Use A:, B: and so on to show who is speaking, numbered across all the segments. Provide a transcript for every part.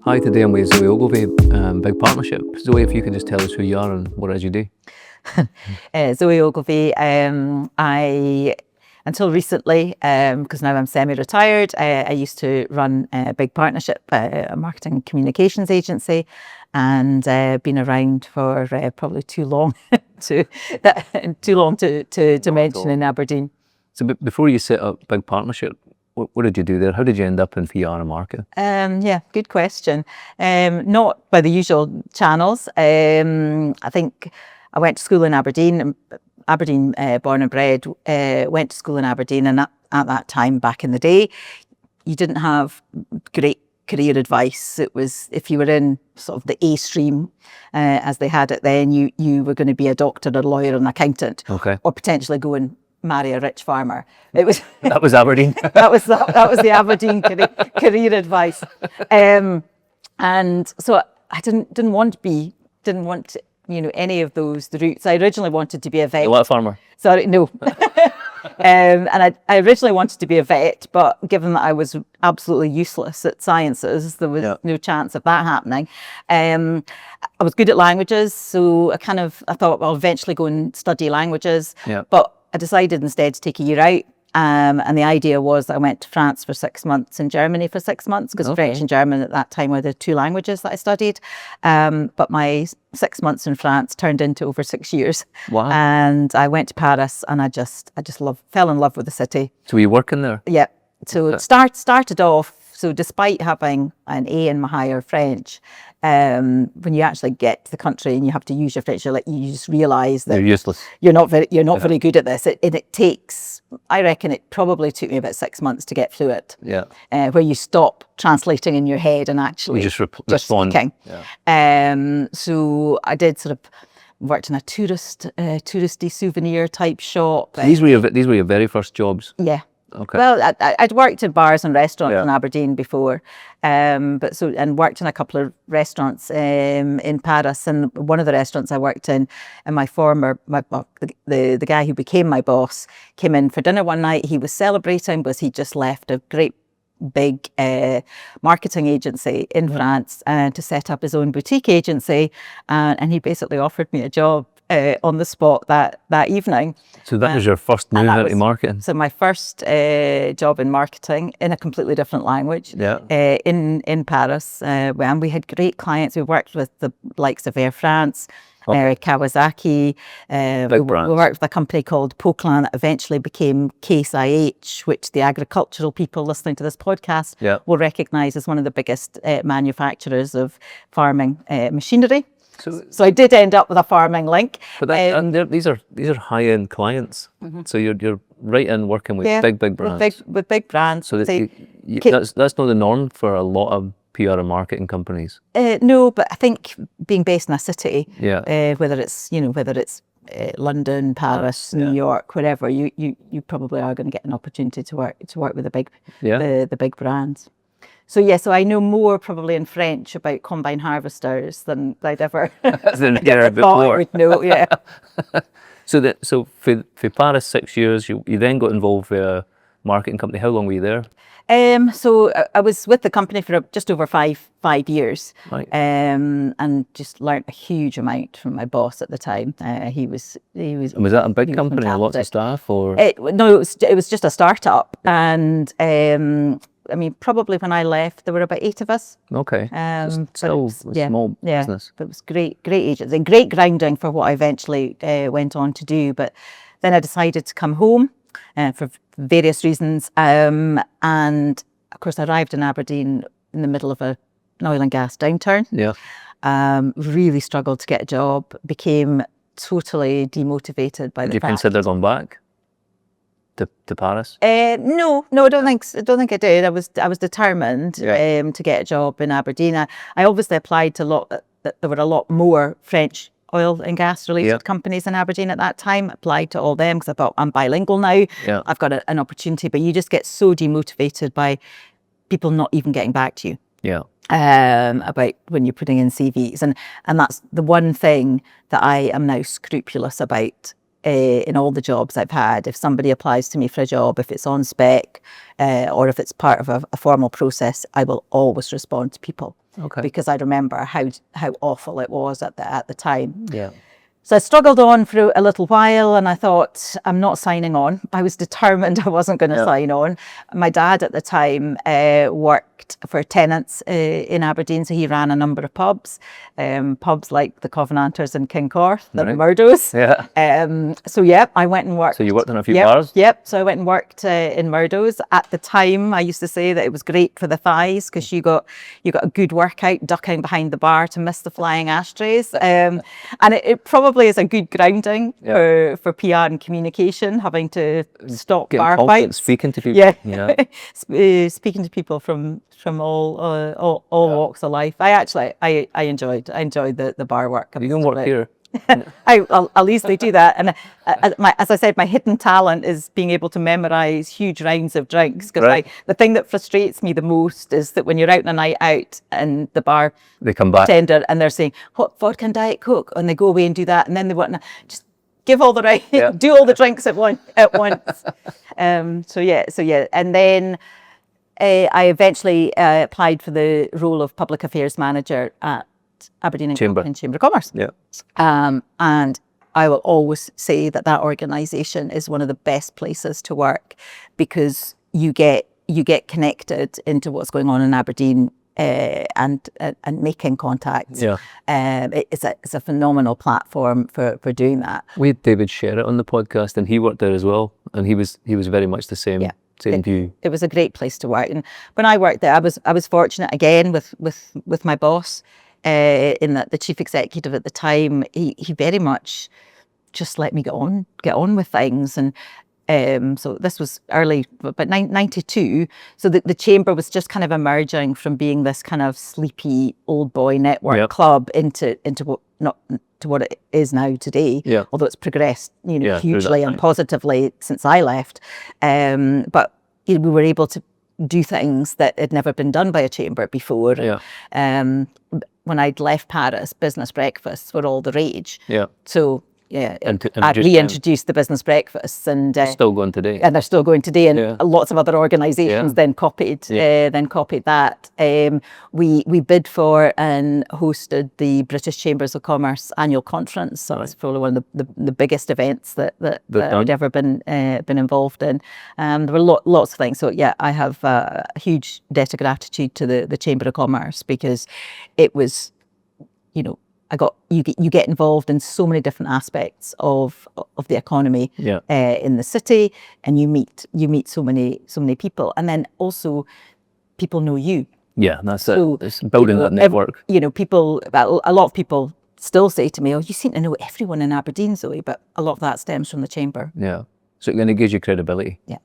A: Hi, today I'm with Zoe Ogilvie, Big Partnership. Zoe, if you could just tell us who you are and what it is you do.
B: Zoe Ogilvie. Until recently, because now I'm semi-retired, I used to run Big Partnership, a marketing communications agency, and been around for probably too long to mention in Aberdeen.
A: So before you set up Big Partnership, what did you do there? How did you end up in PR and marketing?
B: Yeah, good question. Not by the usual channels. I think I went to school in Aberdeen, born and bred, went to school in Aberdeen, and at that time, back in the day, you didn't have great career advice. It was, if you were in sort of the A stream, as they had it then, you were going to be a doctor, a lawyer, an accountant,
A: Okay.
B: or potentially go and marry a rich farmer. It was
A: That was Aberdeen.
B: that was the Aberdeen career advice, and so I didn't want any of those routes. I originally wanted to be a vet.
A: What, a farmer?
B: Sorry, no. And I originally wanted to be a vet, but given that I was absolutely useless at sciences, there was no chance of that happening. I was good at languages, so I thought, well, I'll eventually go and study languages.
A: Yeah.
B: But I decided instead to take a year out. And the idea was that I went to France for 6 months and Germany for 6 months, because French and German at that time were the two languages that I studied. But my 6 months in France turned into over 6 years.
A: Wow.
B: And I went to Paris, and I just fell in love with the city.
A: So were you working there?
B: Yeah. So it started off, so despite having an A in my higher French, when you actually get to the country and you have to use your French, you just realise that
A: You're useless.
B: You're not very good at this. It takes, I reckon it probably took me about 6 months to get fluent.
A: Yeah.
B: Where you stop translating in your head and actually
A: You just respond.
B: speaking.
A: Yeah.
B: So I did sort of worked in a touristy souvenir type shop.
A: These were your very first jobs?
B: Yeah.
A: Okay.
B: Well, I'd worked in bars and restaurants
A: Yeah.
B: in Aberdeen before, and worked in a couple of restaurants in Paris. And one of the restaurants I worked in, and the guy who became my boss came in for dinner one night. He was celebrating because he just left a great big marketing agency in France to set up his own boutique agency, and he basically offered me a job on the spot that evening.
A: So that was your first move into marketing?
B: So my first job in marketing in a completely different language.
A: Yeah.
B: In Paris, and we had great clients. We worked with the likes of Air France, Kawasaki. We worked with a company called Poquelin that eventually became Case IH, which the agricultural people listening to this podcast will recognise as one of the biggest manufacturers of farming machinery. So I did end up with a farming link.
A: But these are high-end clients. Mm-hmm. So you're right in working with big brands.
B: With big brands.
A: So that's not the norm for a lot of PR and marketing companies.
B: No, but I think being based in a city, whether it's London, Paris, New York, wherever, you probably are going to get an opportunity to work with the big brands. So I know more probably in French about combine harvesters than I'd ever thought I would know. Yeah.
A: So for Paris 6 years, you then got involved with a marketing company. How long were you there?
B: So I was with the company for just over five years,
A: right.
B: And just learnt a huge amount from my boss at the time. He was. And
A: was that a big company, lots of staff, or?
B: No, it was just a startup, and I mean, probably when I left, there were about 8 of us.
A: Okay. Still a small business.
B: But it was great agency, great grounding for what I eventually went on to do. But then I decided to come home for various reasons. And of course, I arrived in Aberdeen in the middle of an oil and gas downturn.
A: Yeah.
B: Really struggled to get a job, became totally demotivated by the fact.
A: Did you consider going back to Paris?
B: No, I don't think I did. I was determined to get a job in Aberdeen. I obviously applied to there were a lot more French oil and gas related companies in Aberdeen at that time. Applied to all them because I thought, I'm bilingual now. Yeah. I've got an opportunity, but you just get so demotivated by people not even getting back to you.
A: Yeah.
B: About when you're putting in CVs, and that's the one thing that I am now scrupulous about in all the jobs I've had. If somebody applies to me for a job, if it's on spec or if it's part of a formal process, I will always respond to people.
A: Okay.
B: because I remember how awful it was at the time.
A: Yeah.
B: So I struggled on for a little while, and I thought, I'm not signing on. I was determined I wasn't going to sign on. My dad at the time worked for tenants in Aberdeen, so he ran a number of pubs like the Covenanters in Kincorth, the Murdos.
A: Yeah.
B: So yeah, I went and worked.
A: So you worked in a few bars?
B: Yep. So I went and worked in Murdos. At the time, I used to say that it was great for the thighs because you got a good workout ducking behind the bar to miss the flying ashtrays, and it probably is a good grounding for PR and communication, having to stop bar fights,
A: speaking to people.
B: Speaking to people from all walks of life. I enjoyed the bar work.
A: You can work here.
B: I'll easily do that. And as I said, my hidden talent is being able to memorize huge rounds of drinks. Because the thing that frustrates me the most is that when you're out on a night out and the bar
A: they come back
B: tender and they're saying hot vodka and Diet Coke, and they go away and do that, and then they want to just give all the do all the drinks at once. So yeah, and then I eventually applied for the role of public affairs manager at Aberdeen Chamber of Commerce.
A: Yeah.
B: And I will always say that organisation is one of the best places to work because you get connected into what's going on in Aberdeen and making contacts.
A: Yeah.
B: It's a phenomenal platform for doing that.
A: We had David Sherritt on the podcast, and he worked there as well, and he was very much the same.
B: Yeah.
A: Same view.
B: It was a great place to work, and when I worked there, I was fortunate again with my boss. In that the chief executive at the time, he very much just let me get on with things, and so this was early, but 92. So the chamber was just kind of emerging from being this kind of sleepy old boy network club into what not to what it is now today.
A: Yeah.
B: Although it's progressed, hugely and positively since I left. But we were able to do things that had never been done by a chamber before.
A: Yeah.
B: When I'd left Paris, business breakfasts were all the rage.
A: Yeah.
B: So I reintroduced the business breakfasts, and
A: still going today.
B: And they're still going today, and lots of other organisations then copied that. We bid for and hosted the British Chambers of Commerce annual conference. So it's probably one of the biggest events that I'd ever been involved in. There were lots of things. So yeah, I have a huge debt of gratitude to the Chamber of Commerce because it was, you get involved in so many different aspects of the economy in the city, and you meet so many people, and then also people know you.
A: Yeah, that's it. It's building that network.
B: A lot of people still say to me, "Oh, you seem to know everyone in Aberdeen, Zoe," but a lot of that stems from the chamber.
A: Yeah, so it gives you credibility.
B: Yeah.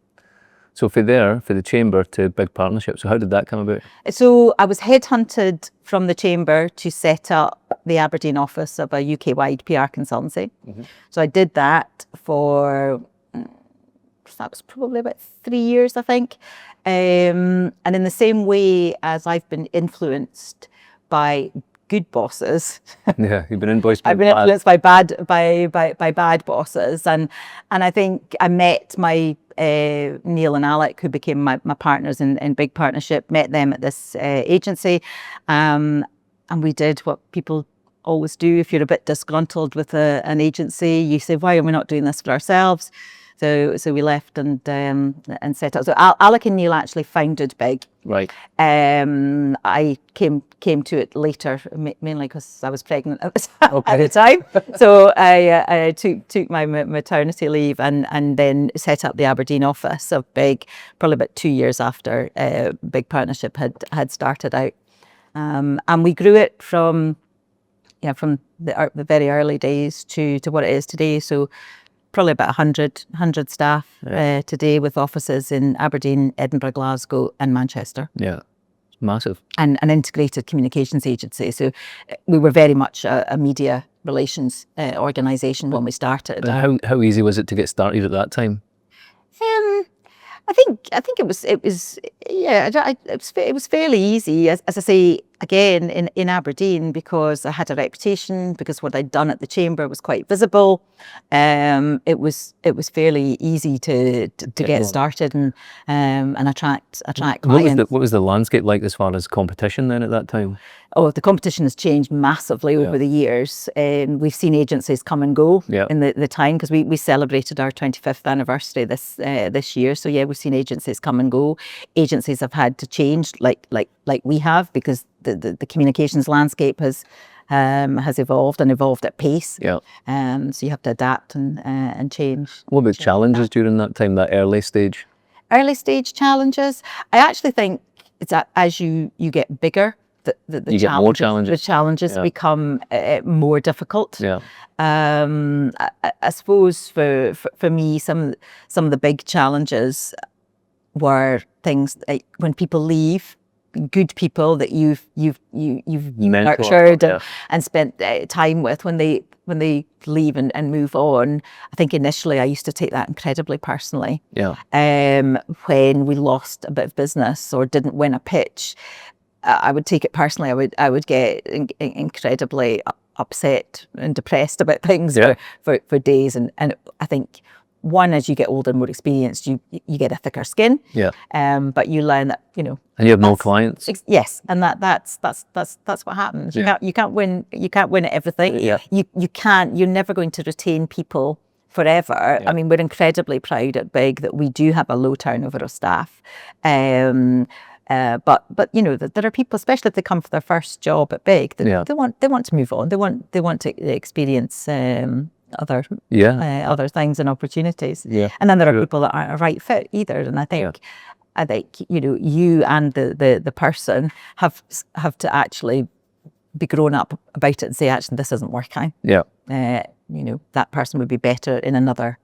A: So for the chamber to big partnership, so how did that come about?
B: So I was headhunted from the chamber to set up the Aberdeen office of a UK-wide PR consultancy. Mm-hmm. So I did that for, that was probably about 3 years, I think. And in the same way as I've been influenced by good bosses.
A: Yeah, you've been influenced by
B: I've been influenced by bad bosses, and I think I met my Neil and Alec, who became my partners in big partnership. Met them at this agency, and we did what people always do if you're a bit disgruntled with an agency. You say, "Why are we not doing this for ourselves?" So we left and set up. So Alec and Neil actually founded Big.
A: Right.
B: I came to it later, mainly because I was pregnant at the time. So I took my maternity leave and then set up the Aberdeen office of Big, probably about 2 years after Big Partnership had started out, and we grew it from the very early days to what it is today. So probably about 100 staff today, with offices in Aberdeen, Edinburgh, Glasgow and Manchester.
A: Yeah, it's massive.
B: And an integrated communications agency. So we were very much a media relations organisation when we started.
A: How easy was it to get started at that time?
B: I think it was fairly easy. As I say, again, in Aberdeen, because I had a reputation, because what I'd done at the chamber was quite visible, it was fairly easy to get started and attract clients.
A: What was the landscape like as far as competition then at that time?
B: Oh, the competition has changed massively over the years. We've seen agencies come and go in the time, because we celebrated our 25th anniversary this year. So yeah, we've seen agencies come and go. Agencies have had to change, like we have, because the communications landscape has evolved and evolved at pace.
A: Yeah.
B: So you have to adapt and change.
A: What about challenges during that time, that early stage?
B: Early stage challenges. I actually think it's that as you get bigger, the challenges become more difficult.
A: Yeah.
B: I suppose for me, some of the big challenges were things like when people leave, good people that you've nurtured and spent time with, when they leave and move on. I think initially I used to take that incredibly personally.
A: Yeah.
B: When we lost a bit of business or didn't win a pitch, I would take it personally. I would get incredibly upset and depressed about things for days. And I think, one, as you get older and more experienced, you get a thicker skin.
A: Yeah.
B: But you learn that, you know.
A: And you have more clients.
B: Yes, and that's what happens. You can't win at everything.
A: Yeah.
B: You're never going to retain people forever.
A: Yeah.
B: I mean, we're incredibly proud at Big that we do have a low turnover of staff. But you know, there are people, especially if they come for their first job at Big, that they want to move on. They want to experience other things and opportunities.
A: Yeah.
B: And then there are people that aren't a right fit either. And I think you know, you and the person have to actually be grown up about it and say, actually, this isn't working.
A: Yeah.
B: You know, that person would be better in another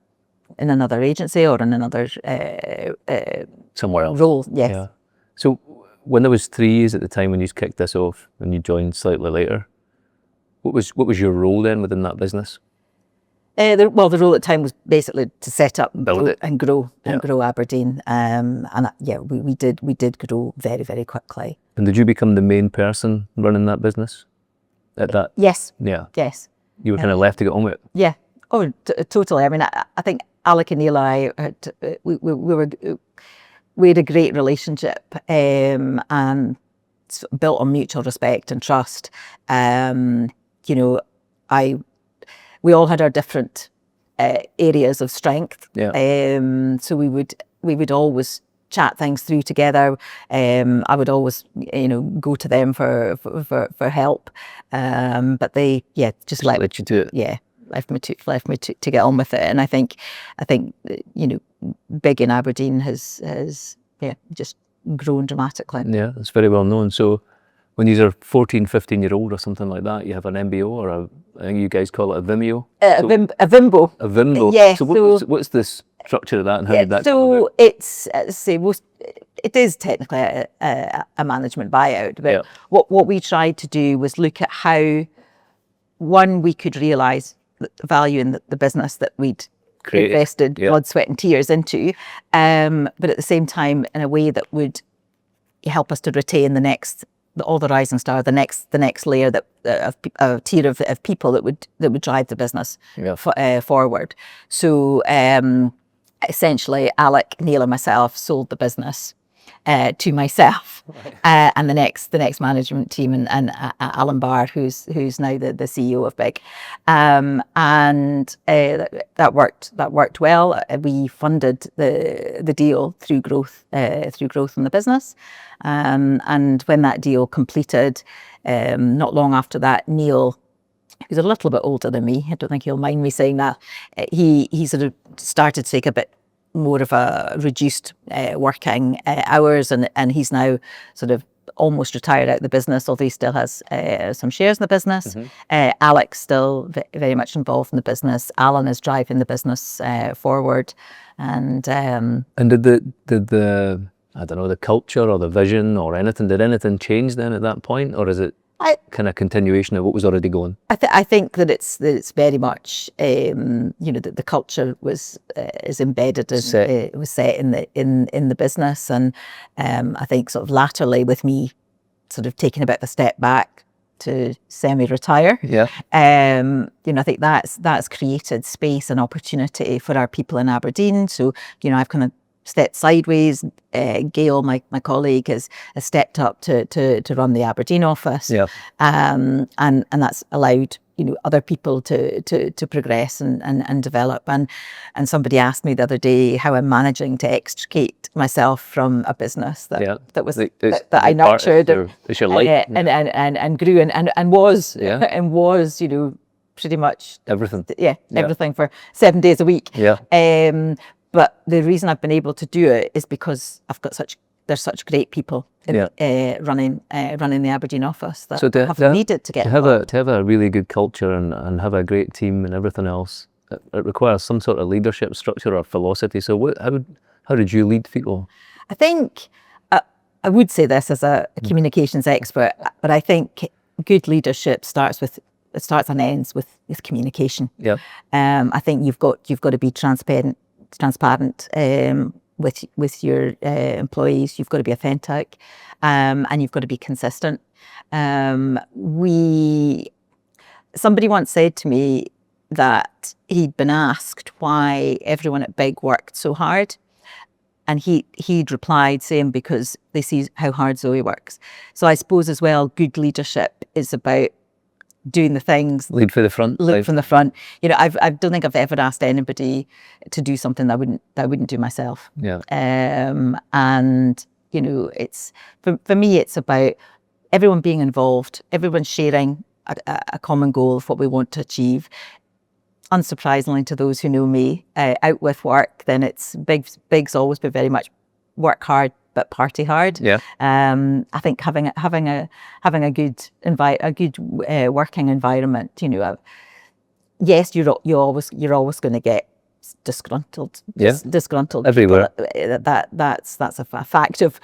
B: agency or in another
A: somewhere else.
B: role. Yes.
A: Yeah. So when there was 3 years at the time when you kicked this off and you joined slightly later, what was your role then within that business?
B: The role at the time was basically to set up
A: Build it.
B: and grow Aberdeen. We did grow very, very quickly.
A: And did you become the main person running that business at that?
B: Yes.
A: Yeah.
B: Yes.
A: You were kind of left to get on with it.
B: Yeah. Oh, totally. I mean, I think Alec and Neil and I we had a great relationship and built on mutual respect and trust. You know, we all had our different areas of strength.
A: Yeah.
B: So we would always chat things through together. I would always, you know, go to them for help. But they, just
A: let you do it.
B: Yeah, left me to get on with it. And I think you know, Big in Aberdeen has just grown dramatically.
A: Yeah, it's very well known. So when you're 14, 15-year-old or something like that, you have an MBO or I think you guys call it a Vimeo.
B: A Vimbo.
A: A Vimbo.
B: Yeah.
A: So what's the structure of that and how did that come about?
B: It's it is technically a management buyout, but what we tried to do was look at how, one, we could realise the value in the business that we'd invested blood, sweat and tears into, but at the same time in a way that would help us to retain all the rising star, the next layer of tier of people that would drive the business forward. So essentially, Alec, Neil, and myself sold the business to myself, and the next management team, and Alan Barr, who's now the CEO of Big, and that worked well. We funded the deal through growth in the business, and when that deal completed, not long after that, Neil, who's a little bit older than me, I don't think he'll mind me saying that, he sort of started to take a bit more of a reduced working hours, and he's now sort of almost retired out of the business, although he still has some shares in the business. Alex still very much involved in the business. Alan is driving the business forward, and
A: did the I don't know, the culture or the vision or anything, did anything change then at that point, or is it kind of continuation of what was already going?
B: I think that it's very much you know, that the culture is embedded and it was set in the business, and I think sort of latterly with me sort of taking a bit of a step back to semi-retire.
A: Yeah.
B: I think that's created space and opportunity for our people in Aberdeen. So, I've kind of stepped sideways. Gail, my colleague, has stepped up to run the Aberdeen office.
A: Yeah.
B: And that's allowed other people to progress and develop. And somebody asked me the other day how I'm managing to extricate myself from a business that I nurtured and grew and was and was pretty much
A: everything.
B: Everything for 7 days a week.
A: Yeah.
B: But the reason I've been able to do it is because there's such great people running the Aberdeen office that have needed to get
A: to have a really good culture and have a great team and everything else. It requires some sort of leadership structure or philosophy. So how did you lead people?
B: I think I would say this as a communications expert, but I think good leadership starts and ends with communication.
A: Yeah.
B: I think you've got to be transparent with your employees. You've got to be authentic, and you've got to be consistent. Somebody once said to me that he'd been asked why everyone at Big worked so hard, and he'd replied saying because they see how hard Zoe works. So I suppose as well, good leadership is about doing the things.
A: Lead from the front.
B: Lead from the front. I don't think I've ever asked anybody to do something that I wouldn't do myself.
A: Yeah.
B: And it's for me, it's about everyone being involved, everyone sharing a common goal of what we want to achieve. Unsurprisingly to those who know me, out with work, then it's Big's always been very much work hard but party hard.
A: Yeah.
B: I think having a good working environment. Yes, you're always going to get disgruntled. Disgruntled
A: everywhere.
B: That's a fact of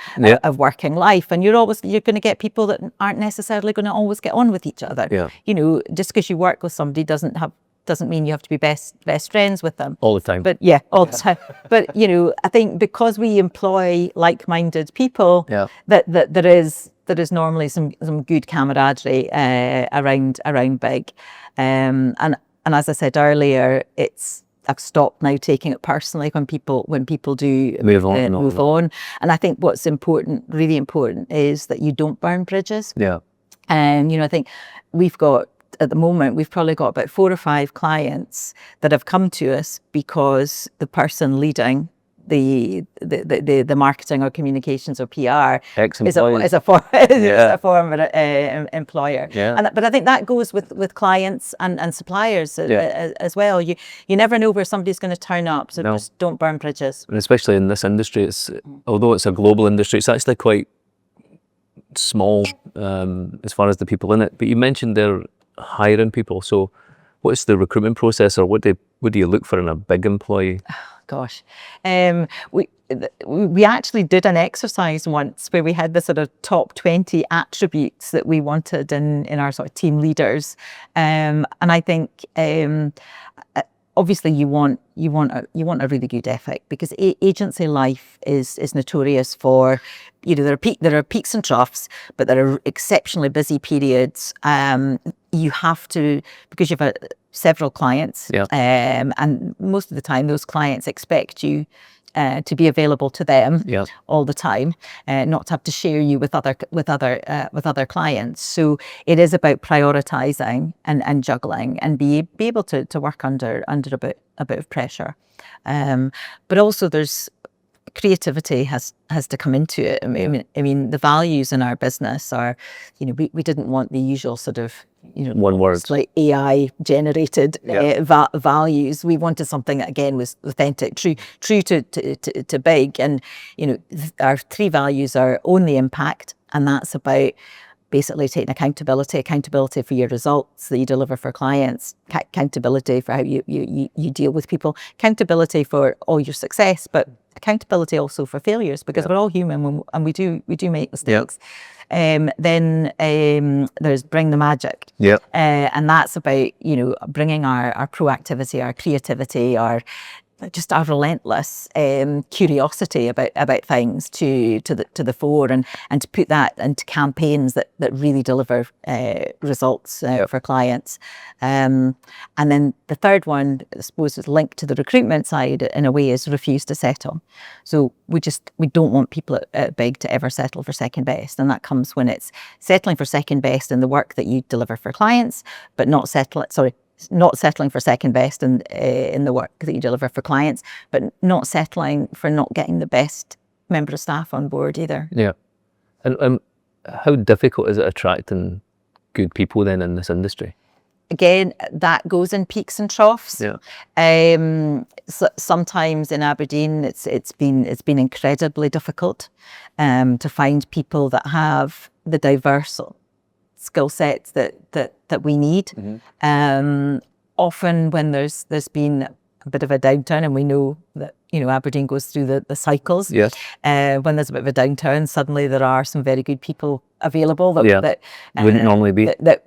B: working life, and you're going to get people that aren't necessarily going to always get on with each other.
A: Yeah.
B: Just because you work with somebody doesn't mean you have to be best friends with them
A: all the time.
B: But all the time. But I think because we employ like-minded people, that there is normally some good camaraderie around Big, and as I said earlier, I've stopped now taking it personally when people do move on. And I think what's really important, is that you don't burn bridges.
A: Yeah.
B: And I think at the moment, we've probably got about 4 or 5 clients that have come to us because the person leading the marketing or communications or PR is a former employer.
A: Yeah.
B: But I think that goes with clients and suppliers as well. You never know where somebody's going to turn up, so just don't burn bridges.
A: And especially in this industry, although it's a global industry, it's actually quite small as far as the people in it. But you mentioned they're hiring people. So what's the recruitment process, or what do you look for in a Big employee?
B: Gosh, we actually did an exercise once where we had the sort of top 20 attributes that we wanted in our sort of team leaders, and I think obviously you want a really good ethic, because agency life is notorious for, there are peaks and troughs, but there are exceptionally busy periods. You have to, because you've several clients, and most of the time those clients expect you to be available to them all the time, not to have to share you with other clients. So it is about prioritizing and juggling, and be able to work under a bit of pressure. But also there's creativity has to come into it. I mean, the values in our business are, we didn't want the usual sort of,
A: one word,
B: like AI generated values. We wanted something that again was authentic, true to Big. And our 3 values are: own the impact, and that's about basically taking accountability for your results that you deliver for clients, accountability for how you deal with people, accountability for all your success, but accountability also for failures, because we're all human and we do make mistakes. Then there's bring the magic, and that's about bringing our proactivity, our creativity, our just a relentless curiosity about things to the fore, and to put that into campaigns that really deliver results for clients. And then the third one, I suppose, is linked to the recruitment side in a way, is refuse to settle. So we don't want people at Big to ever settle for second best, and that comes when it's settling for second best in the work that you deliver for clients, but not settling for second best in the work that you deliver for clients, but not settling for not getting the best member of staff on board either.
A: Yeah. And how difficult is it attracting good people then in this industry?
B: Again, that goes in peaks and troughs.
A: Yeah.
B: Sometimes in Aberdeen, it's been incredibly difficult to find people that have the diverse skill sets that we need. Often when there's been a bit of a downturn, and we know that Aberdeen goes through the cycles.
A: Yes.
B: When there's a bit of a downturn, suddenly there are some very good people available that
A: wouldn't normally be.
B: That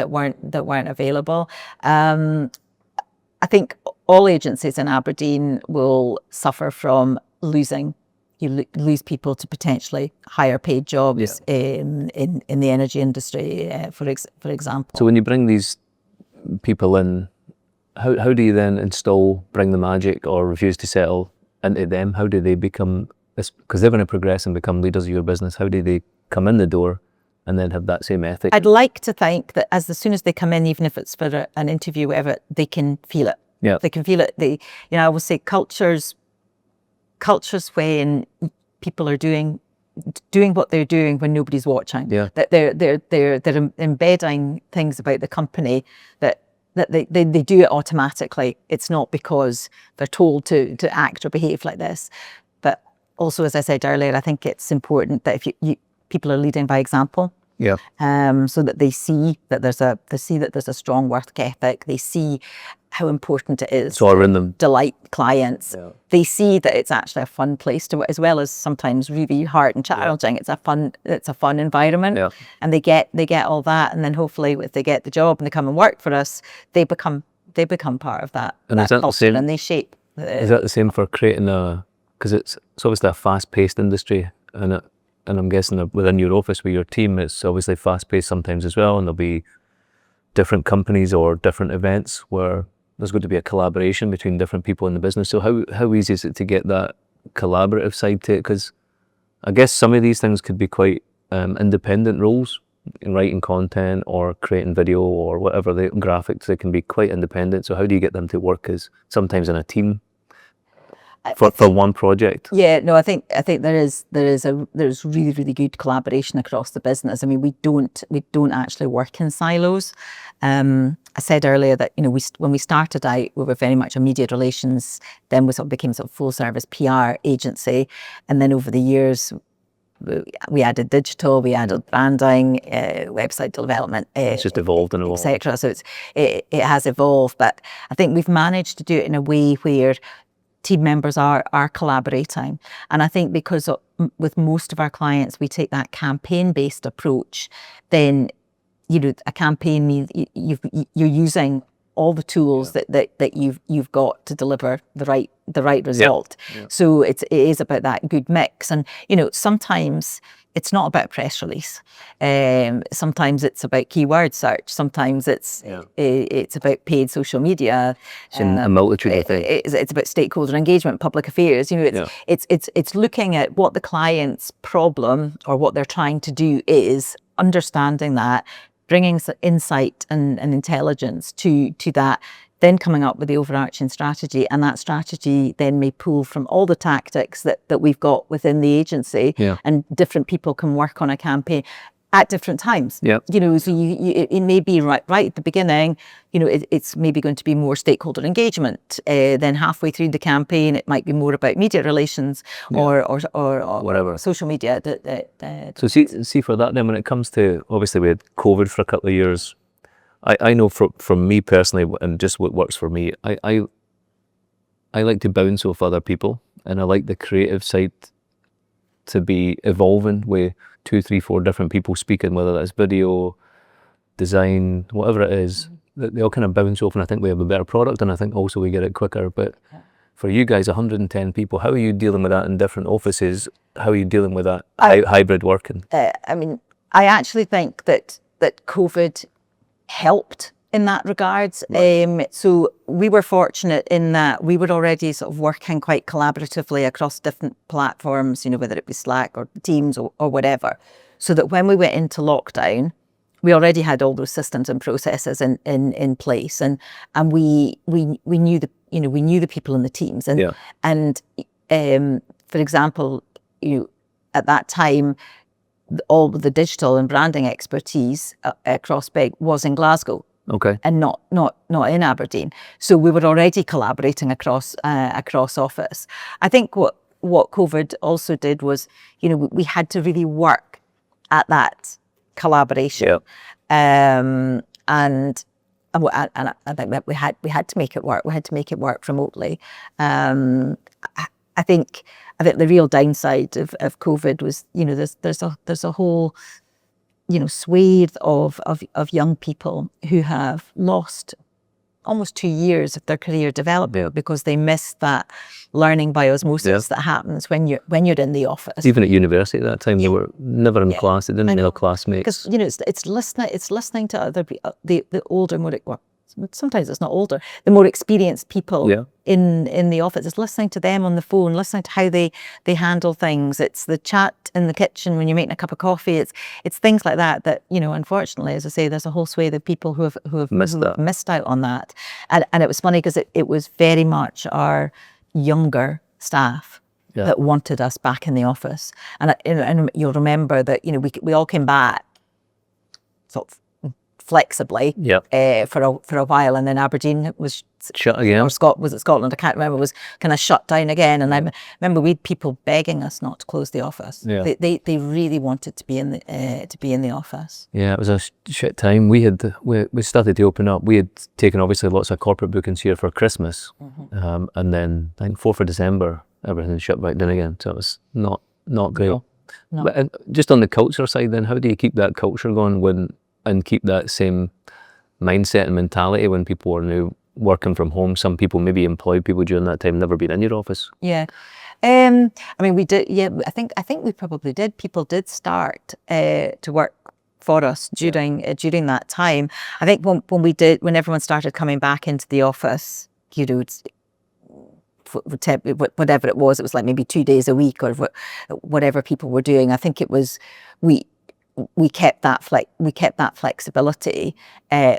B: weren't available. I think all agencies in Aberdeen will suffer from losing. You lose people to potentially higher paid jobs in the energy industry, for example.
A: So when you bring these people in, how do you then bring the magic or refuse to settle into them? How do they become this? Because they're going to progress and become leaders of your business. How do they come in the door and then have that same ethic?
B: I'd like to think that as soon as they come in, even if it's for an interview, whatever, they can feel it.
A: Yeah.
B: They can feel it. I will say cultures when people are doing what they're doing when nobody's watching.
A: Yeah.
B: That they're embedding things about the company that they do it automatically. It's not because they're told to act or behave like this. But also, as I said earlier, I think it's important that if people are leading by example.
A: Yeah.
B: So that they see that there's a strong work ethic. They see how important it is
A: to
B: delight clients.
A: Yeah.
B: They see that it's actually a fun place to work, as well as sometimes really hard and challenging. Yeah. It's a fun environment.
A: Yeah.
B: And they get all that, and then hopefully if they get the job and they come and work for us, they become part of that.
A: And is that
B: culture,
A: the same?
B: And they shape.
A: Is that the same for creating because it's obviously a fast-paced industry, and I'm guessing within your office with your team, it's obviously fast-paced sometimes as well, and there'll be different companies or different events where there's going to be a collaboration between different people in the business. So how easy is it to get that collaborative side to it? Because I guess some of these things could be quite independent roles, in writing content or creating video or whatever, the graphics, they can be quite independent. So how do you get them to work as sometimes in a team for one project?
B: Yeah, no, I think there's really, really good collaboration across the business. I mean, we don't actually work in silos. I said earlier that when we started out, we were very much a media relations. Then we sort of became a full service PR agency, and then over the years we added digital, we added branding, website development.
A: It's just evolved and evolved,
B: etc. So it has evolved, but I think we've managed to do it in a way where team members are collaborating. And I think because with most of our clients, we take that campaign-based approach, then, a campaign means you're using all the tools that you've got to deliver the right result.
A: Yeah.
B: So it is about that good mix. And, sometimes it's not about press release. Sometimes it's about keyword search. Sometimes it's about paid social media.
A: It's in a multitude of things.
B: It's about stakeholder engagement, public affairs. It's looking at what the client's problem or what they're trying to do is, understanding that, bringing insight and intelligence to that, then coming up with the overarching strategy, and that strategy then may pull from all the tactics that we've got within the agency, and different people can work on a campaign at different times.
A: Yeah.
B: So it may be right at the beginning, it's maybe going to be more stakeholder engagement. Then halfway through the campaign, it might be more about media relations or
A: whatever,
B: social media.
A: So see for that then, when it comes to, obviously we had COVID for a couple of years. I know from me personally, and just what works for me, I like to bounce off other people, and I like the creative side to be evolving with 2, 3, 4 different people speaking, whether that's video, design, whatever it is. they all kind of bounce off, and I think we have a better product, and I think also we get it quicker. But for you guys, 110 people, how are you dealing with that in different offices? How are you dealing with that hybrid working?
B: I mean, I actually think that COVID helped in that regards.
A: Right.
B: So we were fortunate in that we were already sort of working quite collaboratively across different platforms, whether it be Slack or Teams or whatever, so that when we went into lockdown, we already had all those systems and processes in place, and we knew the people in the teams, and for example, at that time, all the digital and branding expertise across Big was in Glasgow.
A: Okay.
B: And not in Aberdeen. So we were already collaborating across office. I think what COVID also did was, we had to really work at that collaboration.
A: Yeah.
B: And I think that we had to make it work. We had to make it work remotely. I think the real downside of COVID was, there's a whole swathe of young people who have lost almost 2 years of their career development because they missed that learning by osmosis that happens when you're in the office.
A: Even at university at that time, they were never in class. They didn't know classmates.
B: Because it's listening to other the older, more sometimes it's not older, the more experienced people in the office. It's listening to them on the phone, listening to how they handle things. It's the chat in the kitchen when you're making a cup of coffee. It's things like that unfortunately, as I say, there's a whole swathe of people who have missed out on that. And it was funny because it was very much our younger staff that wanted us back in the office. And you'll remember that we all came back sort of flexibly for a while, and then Aberdeen was
A: shut again.
B: Or was it Scotland? I can't remember. Was kind of shut down again, and I remember we had people begging us not to close the office. Yeah. They really wanted to be in the office.
A: Yeah, it was a shit time. We started to open up. We had taken obviously lots of corporate bookings here for Christmas, and then I think 4th of December everything shut back down again. So it was not great. No. But just on the culture side, then how do you keep that culture going and keep that same mindset and mentality when people are now working from home? Some people, maybe employed people during that time, never been in your office.
B: Yeah. I mean, we did. Yeah, I think we probably did. People did start to work for us during that time. I think when everyone started coming back into the office, whatever it was like maybe 2 days a week or whatever people were doing. I think it was we kept that flexibility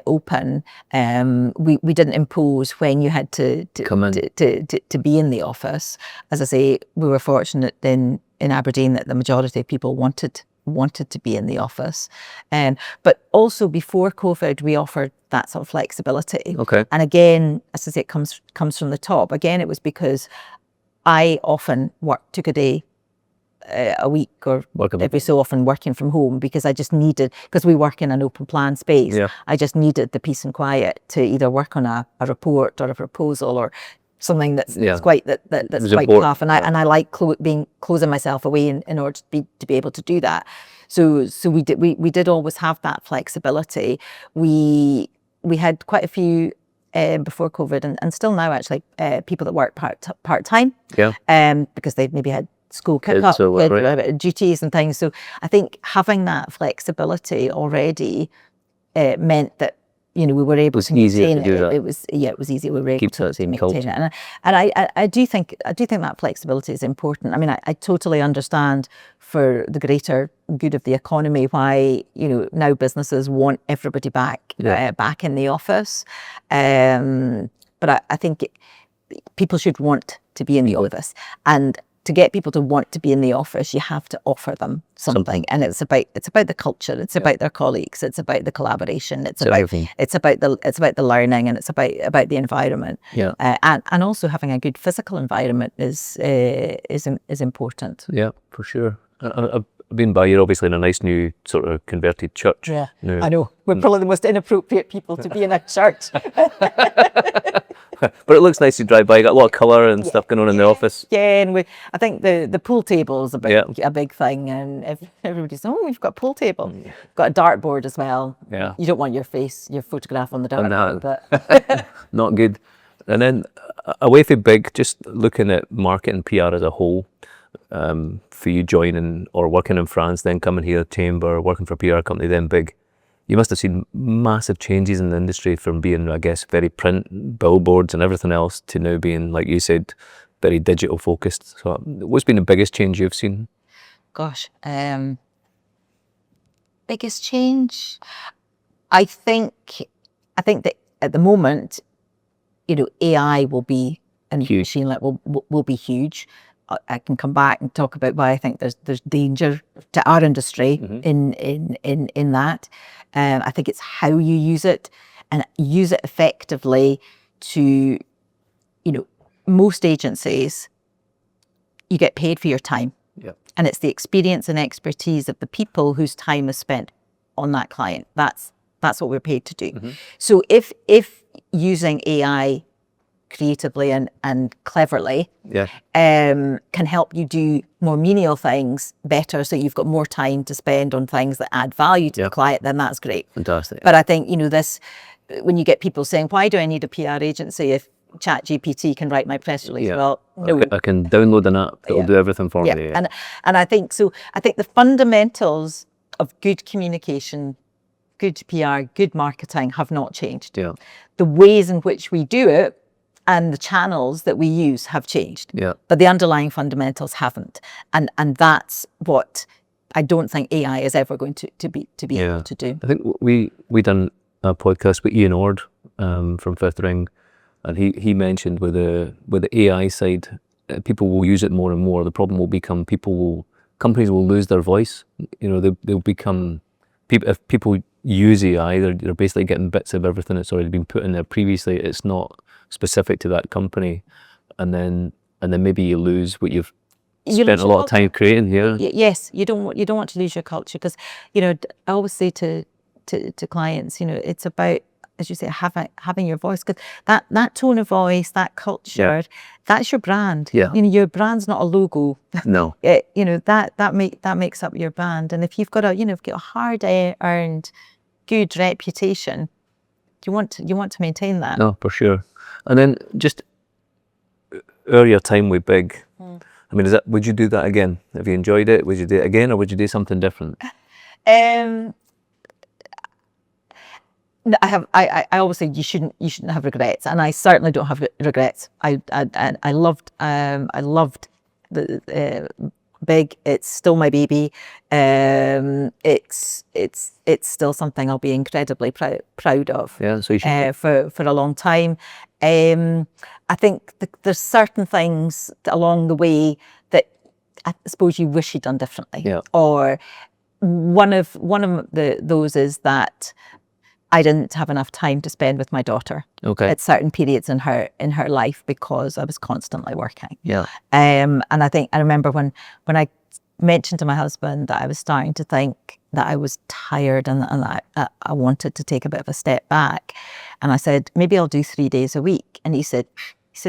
B: open. We didn't impose when you had to come in to be in the office. As I say, we were fortunate in Aberdeen that the majority of people wanted to be in the office. But also before COVID, we offered that sort of flexibility.
A: Okay.
B: And again, as I say, it comes from the top. Again, it was because I often took a day a week or every so often working from home because I just needed, because we work in an open plan space, I just needed the peace and quiet to either work on a report or a proposal or something that's quite tough, and I like closing myself away in order to be able to do that. So we did always have that flexibility. We had quite a few before COVID and still now actually people that work part time because they maybe had school kick-up duties and things. So I think having that flexibility already meant that we were able to maintain it. It was easy. We were able to maintain it, and I do think that flexibility is important. I mean, I totally understand for the greater good of the economy why now businesses want everybody back in the office, but I think people should want to be in the office, and to get people to want to be in the office, you have to offer them something. And it's about the culture, it's about their colleagues, it's about the collaboration, it's about the learning, and it's about the environment. And also having a good physical environment is important.
A: Yeah, for sure. I've been by here, obviously, in a nice new sort of converted church.
B: Yeah, I know. We're probably the most inappropriate people to be in a church.
A: But it looks nice to drive by. Got a lot of colour and stuff going on in the office.
B: Yeah, and I think the pool table is
A: Yeah.
B: a big thing, and everybody's, oh, we've got a pool table. Got a dartboard as well.
A: Yeah.
B: You don't want your photograph on the dartboard, but
A: Not good. And then away from big, just looking at market and PR as a whole, for you joining or working in France, then coming here, Chamber, working for a PR company, then big, you must have seen massive changes in the industry from being, I guess, very print, billboards and everything else to now being, like you said, very digital focused. So what's been the biggest change you've seen?
B: gosh, biggest change. I think that at the moment, AI will be, and
A: Huge.
B: machine learning will be huge. I can come back and talk about why I think there's danger to our industry in that. I think it's how you use it and use it effectively to, most agencies, you get paid for your time.
A: Yeah.
B: And it's the experience and expertise of the people whose time is spent on that client. That's what we're paid to do. So if using AI creatively and cleverly can help you do more menial things better, so you've got more time to spend on things that add value to the client, then that's great.
A: Fantastic.
B: But I think, this, when you get people saying, why do I need a PR agency if ChatGPT can write my press release? Well, no.
A: I can download an app that will do everything for me.
B: And I think the fundamentals of good communication, good PR, good marketing have not changed.
A: Yeah.
B: The ways in which we do it and the channels that we use have changed.
A: Yeah.
B: But the underlying fundamentals haven't. And that's what I don't think AI is ever going to be able to do.
A: I think we done a podcast with Ian Ord from Fifth Ring, and he mentioned with the AI side, people will use it more and more. The problem will become companies will lose their voice. They'll become people. If people use AI, they're basically getting bits of everything that's already been put in there previously. It's not specific to that company, and then maybe you lose what you've spent a lot of time creating.
B: Yes, you don't want to lose your culture, because I always say to clients, it's about, as you say, having your voice, because that tone of voice, that culture, that's your brand. Your brand's not a logo.
A: No.
B: That makes up your brand. And if you've got a hard earned good reputation, you want to maintain that.
A: No, for sure. And then just earlier time with Big. I mean, would you do that again? Have you enjoyed it? Would you do it again, or would you do something different?
B: No, I always say you shouldn't have regrets, and I certainly don't have regrets. I loved the Big. It's still my baby. It's still something I'll be incredibly proud of.
A: Yeah, so you should.
B: For a long time. I think there's certain things along the way that I suppose you wish you'd done differently.
A: Yeah.
B: Or one of those is that I didn't have enough time to spend with my daughter at certain periods in her life, because I was constantly working.
A: Yeah.
B: And I remember when I mentioned to my husband that I was starting to think that I was tired and I wanted to take a bit of a step back, and I said, maybe I'll do 3 days a week. And he said,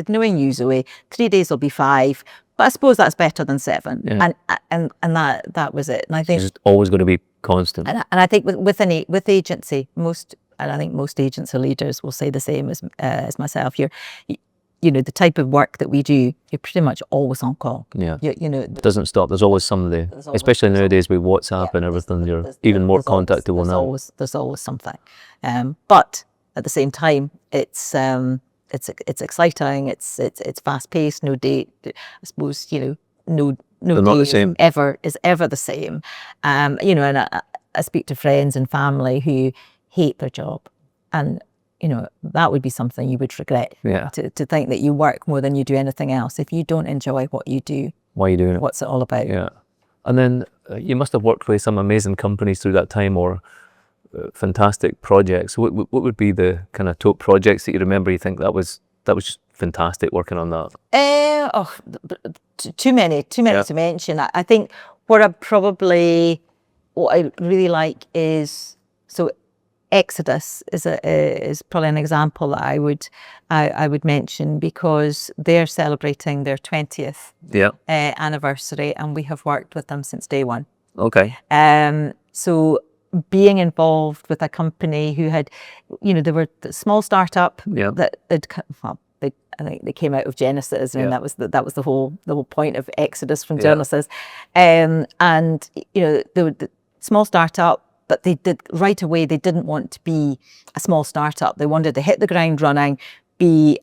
B: knowing you, Zoe, 3 days will be 5. But I suppose that's better than 7.
A: Yeah.
B: And that was it. And I think
A: it's just always going to be constant.
B: And I think with agency, I think most agency leaders will say the same as myself. You're the type of work that we do, you're pretty much always on call.
A: Yeah. It doesn't stop. There's always somebody, especially nowadays with WhatsApp and everything. You're even more contactable now.
B: There's always something. But at the same time, it's exciting. It's fast paced. No day, I suppose, no
A: They're not the same.
B: is ever the same. And I speak to friends and family who hate their job, and that would be something you would regret.
A: Yeah.
B: To think that you work more than you do anything else. If you don't enjoy what you do,
A: why are you doing it?
B: What's it all about?
A: Yeah. And then you must have worked with some amazing companies through that time, or fantastic projects. What would be the kind of top projects that you remember? You think that was just fantastic working on that?
B: Too many to mention. I think what I really like is, so Exodus is probably an example that I would mention, because they're celebrating their 20th anniversary, and we have worked with them since day one.
A: Okay.
B: So being involved with a company who had, they were a small startup that I think they came out of Genesis, and that was the whole point of Exodus from Genesis, and they were the small startup. But they did right away. They didn't want to be a small startup. They wanted to hit the ground running, be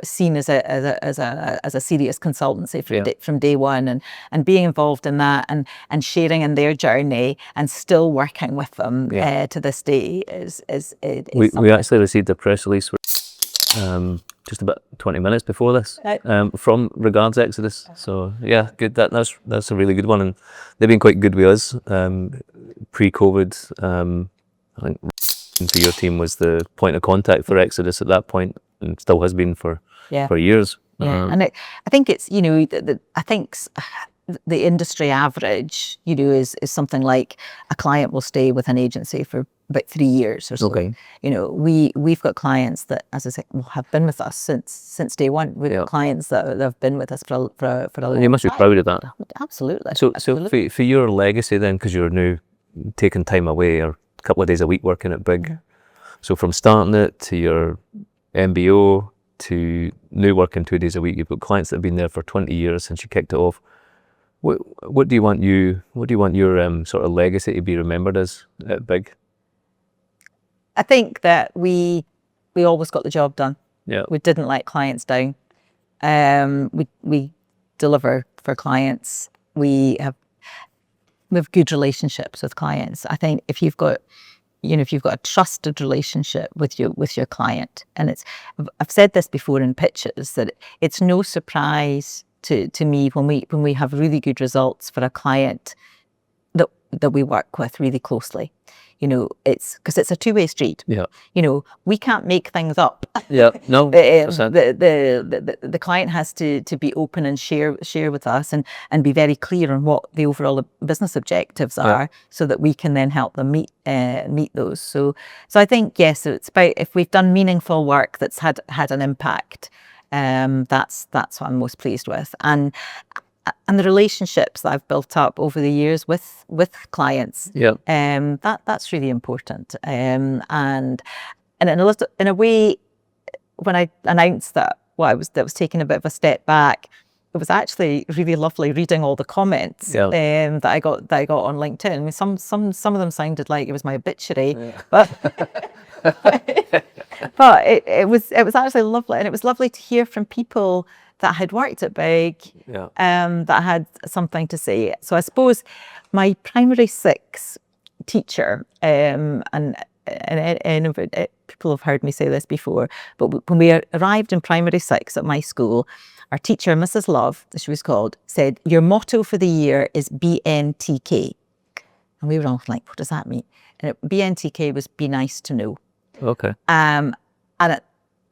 B: seen as a serious consultancy from day one, and being involved in that, and sharing in their journey, and still working with them to this day is
A: we actually received a press release just about 20 minutes before this from Regards Exodus. So yeah, good. That's a really good one, and they've been quite good with us pre-COVID. I think for your team was the point of contact for Exodus at that point, and still has been for years.
B: And I think it's I think the industry average is something like a client will stay with an agency for about 3 years or so.
A: Okay.
B: We've got clients that, as I say, have been with us since day one. We've got clients that have been with us for a long time.
A: You must be proud of that.
B: Absolutely.
A: So for your legacy then, because you're now taking time away, or a couple of days a week working at Big. So from starting it to your MBO to now working 2 days a week, you've got clients that have been there for 20 years since you kicked it off. What do you want your sort of legacy to be remembered as at Big?
B: I think that we always got the job done.
A: Yeah.
B: We didn't let clients down. We deliver for clients. We have good relationships with clients. I think if you've got a trusted relationship with your client, and I've said this before in pitches, that it's no surprise to me when we have really good results for a client that we work with really closely. It's because it's a two-way street.
A: Yeah.
B: We can't make things up.
A: Yeah. No.
B: The client has to be open and share with us, and be very clear on what the overall business objectives are, so that we can then help them meet those. So I think, yes, it's about, if we've done meaningful work that's had an impact, that's what I'm most pleased with. And the relationships that I've built up over the years with clients, that's really important. And in a way, when I announced that I was taking a bit of a step back, it was actually really lovely reading all the comments that I got on LinkedIn. I mean, some of them sounded like it was my obituary, but but it was actually lovely, and it was lovely to hear from people that had worked at Big, that had something to say. So I suppose my primary 6 teacher, and people have heard me say this before, but when we arrived in primary 6 at my school, our teacher, Mrs. Love, as she was called, said, "Your motto for the year is BNTK." And we were all like, what does that mean? And BNTK was be nice to know.
A: Okay.
B: And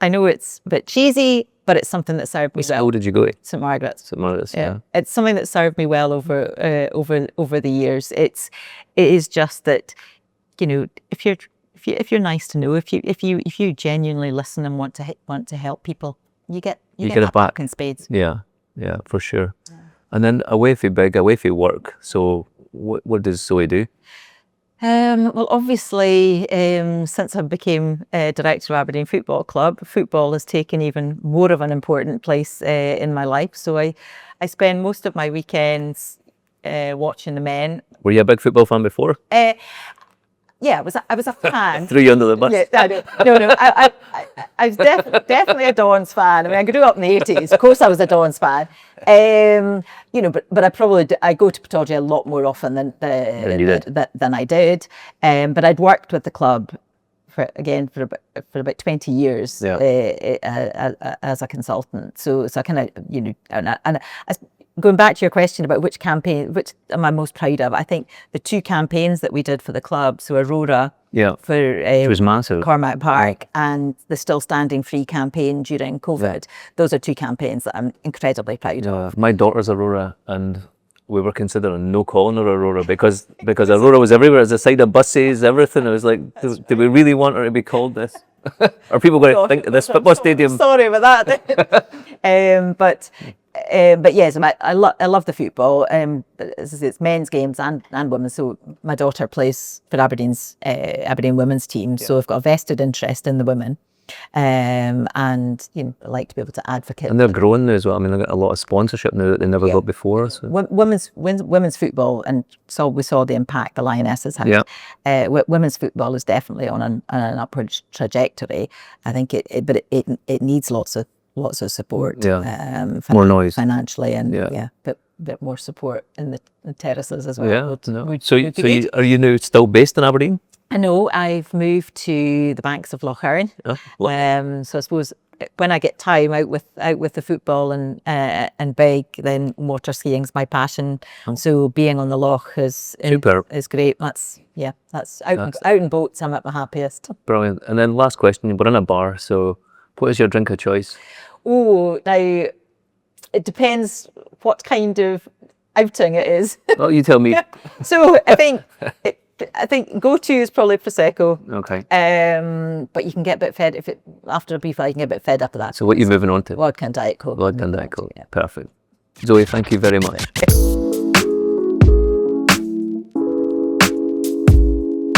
B: I know it's a bit cheesy, but it's something that served me well.
A: Which school did you go to?
B: St. Margaret's.
A: St. Margaret's, yeah.
B: It's something that served me well over the years. It is just that, if you're nice to know, if you genuinely listen and want to help people, you get
A: it back
B: in spades.
A: Yeah, for sure. Yeah. And then away from Big, away from work. So what does Zoe do?
B: Well, obviously, since I became director of Aberdeen Football Club, football has taken even more of an important place in my life. So I spend most of my weekends watching the men.
A: Were you a big football fan before?
B: Yeah, I was a fan.
A: Threw you under the bus.
B: Yeah, no. I was definitely a Dons fan. I mean, I grew up in the 80s. Of course, I was a Dons fan. But I go to Pataudry a lot more often than I did. But I'd worked with the club for about 20 years as a consultant. So I kind of going back to your question about which am I most proud of, I think the 2 campaigns that we did for the club, so Aurora for
A: it was massive.
B: Cormac Park, and the Still Standing Free campaign during COVID. Those are 2 campaigns that I'm incredibly proud of.
A: My daughter's Aurora, and we were considering no calling her Aurora because Aurora was everywhere. As a side of buses, everything. I was like, do we really want her to be called this? Are people going to think of this football stadium?
B: Sorry about that. But yes, I love the football. It's men's games and women's. So my daughter plays for Aberdeen women's team. So I've got a vested interest in the women. And I like to be able to advocate.
A: And they're growing now as well. I mean, they got a lot of sponsorship now that they never got before. So.
B: Women's football, and so we saw the impact the Lionesses had. Women's football is definitely on an upward trajectory. I think it needs lots of support.
A: More noise
B: financially, and bit more support in the terraces as well.
A: Are you now still based in Aberdeen?
B: I know I've moved to the banks of Loch Erin. So I suppose when I get time out with the football and big, then water skiing's my passion. So being on the loch is great. That's out in boats. I'm at my happiest.
A: Brilliant. And then last question: we're in a bar, so what is your drink of choice?
B: Oh, now it depends what kind of outing it is.
A: Well, you tell me.
B: So I think go-to is probably Prosecco.
A: Okay.
B: But you can get a bit fed after a beef. I can get a bit fed up of that.
A: So what are you moving on to?
B: Vodka and Diet Coke.
A: Vodka and Diet Coke. Yeah. Perfect. Zoe, thank you very much.